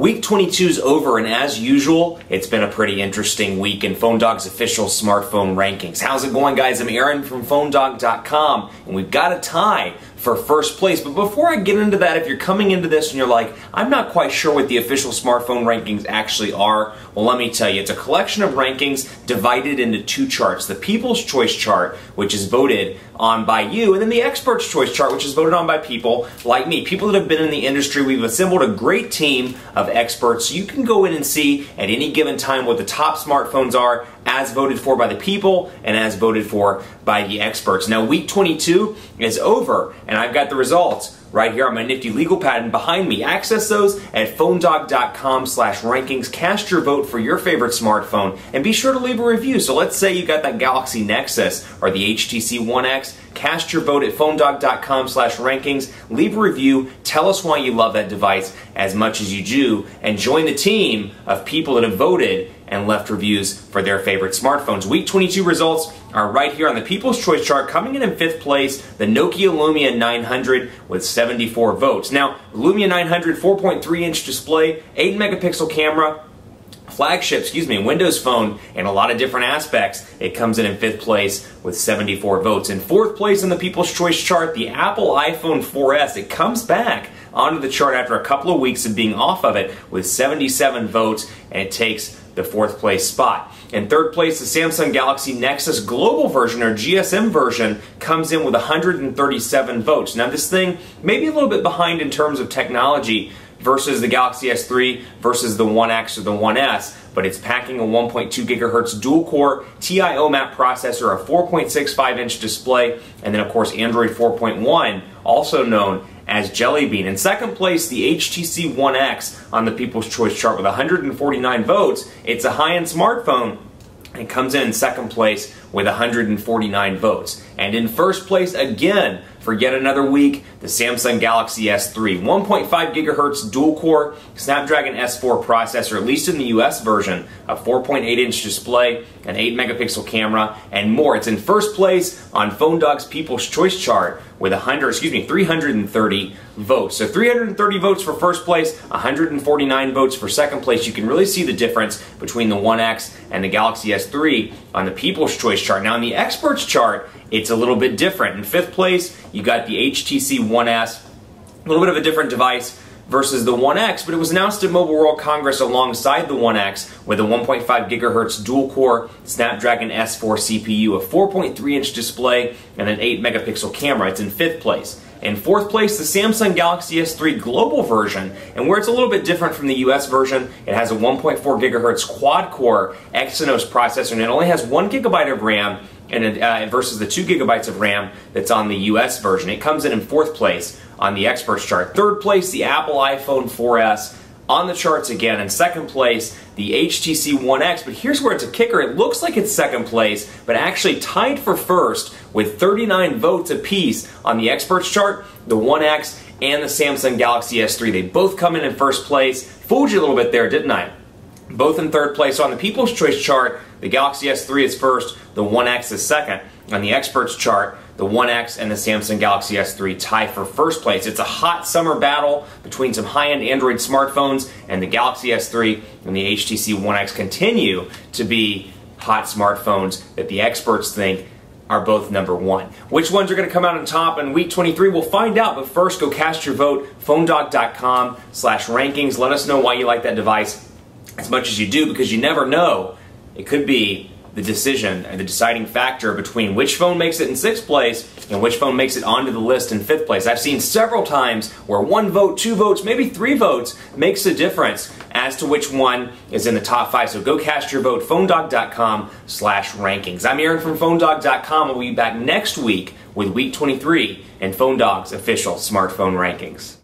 Week 22 is over, and as usual, it's been a pretty interesting week in PhoneDog's official smartphone rankings. How's it going, guys? I'm Aaron from PhoneDog.com, and we've got a tie for first place. But before I get into that, if you're coming into this and you're like, I'm not quite sure what the official smartphone rankings actually are, well, let me tell you, it's a collection of rankings divided into two charts. The People's Choice chart, which is voted on by you, and then the Expert's Choice chart, which is voted on by people like me, people that have been in the industry. We've assembled a great team of experts, so you can go in and see at any given time what the top smartphones are as voted for by the people and as voted for by the experts. Now, week 22 is over, and I've got the results right here on my nifty legal pad and behind me. Access those at PhoneDog.com/rankings. Cast your vote for your favorite smartphone, and be sure to leave a review. So let's say you got that Galaxy Nexus or the HTC One X. Cast your vote at PhoneDog.com/rankings. Leave a review. Tell us why you love that device as much as you do, and join the team of people that have voted and left reviews for their favorite smartphones. Week 22 results are right here on the People's Choice chart. Coming in fifth place, the Nokia Lumia 900 with 74 votes. Now, Lumia 900, 4.3-inch display, 8-megapixel camera, flagship, Windows Phone, and a lot of different aspects. It comes in fifth place with 74 votes. In fourth place on the People's Choice chart, the Apple iPhone 4S. It comes back onto the chart after a couple of weeks of being off of it with 77 votes, and it takes the fourth place spot. In third place, the Samsung Galaxy Nexus global version, or GSM version, comes in with 137 votes. Now, this thing may be a little bit behind in terms of technology versus the Galaxy S3 versus the One X or the One S, but it's packing a 1.2 gigahertz dual-core TI-OMAP processor, a 4.65-inch display, and then, of course, Android 4.1, also known as Jelly Bean. In second place, the HTC One X on the People's Choice chart with 149 votes. It's a high-end smartphone. It comes in second place with 149 votes. And in first place again, for yet another week, the Samsung Galaxy S3. 1.5 gigahertz dual-core Snapdragon S4 processor, at least in the US version, a 4.8-inch display, an 8-megapixel camera, and more. It's in first place on PhoneDog's People's Choice chart with 330 votes. So 330 votes for first place, 149 votes for second place. You can really see the difference between the One X and the Galaxy S3 on the People's Choice chart. Now, on the Experts chart, it's a little bit different. In fifth place, you got the HTC One S, a little bit of a different device versus the One X, but it was announced at Mobile World Congress alongside the One X with a 1.5 gigahertz dual-core Snapdragon S4 CPU, a 4.3-inch display, and an 8-megapixel camera. It's in fifth place. In fourth place, the Samsung Galaxy S3 global version, and where it's a little bit different from the US version, it has a 1.4 gigahertz quad-core Exynos processor, and it only has 1 gigabyte of RAM versus the 2 gigabytes of RAM that's on the US version. It comes in fourth place on the Experts chart. Third place, the Apple iPhone 4S on the charts again. In second place, the HTC One X, but here's where it's a kicker. It looks like it's second place, but actually tied for first with 39 votes apiece on the Experts chart, the One X and the Samsung Galaxy S3. They both come in first place. Fooled you a little bit there, didn't I? Both in third place. So on the People's Choice chart, the Galaxy S3 is first, the One X is second. On the Experts chart, the One X and the Samsung Galaxy S3 tie for first place. It's a hot summer battle between some high-end Android smartphones, and the Galaxy S3 and the HTC One X continue to be hot smartphones that the experts think are both number one. Which ones are going to come out on top in week 23? We'll find out, but first, go cast your vote. PhoneDog.com/rankings. Let us know why you like that device as much as you do, because you never know. It could be the decision and the deciding factor between which phone makes it in sixth place and which phone makes it onto the list in fifth place. I've seen several times where 1 vote, 2 votes, maybe 3 votes makes a difference as to which one is in the top 5. So go cast your vote. PhoneDog.com/rankings. I'm Aaron from PhoneDog.com. We'll be back next week with week 23 and PhoneDog's official smartphone rankings.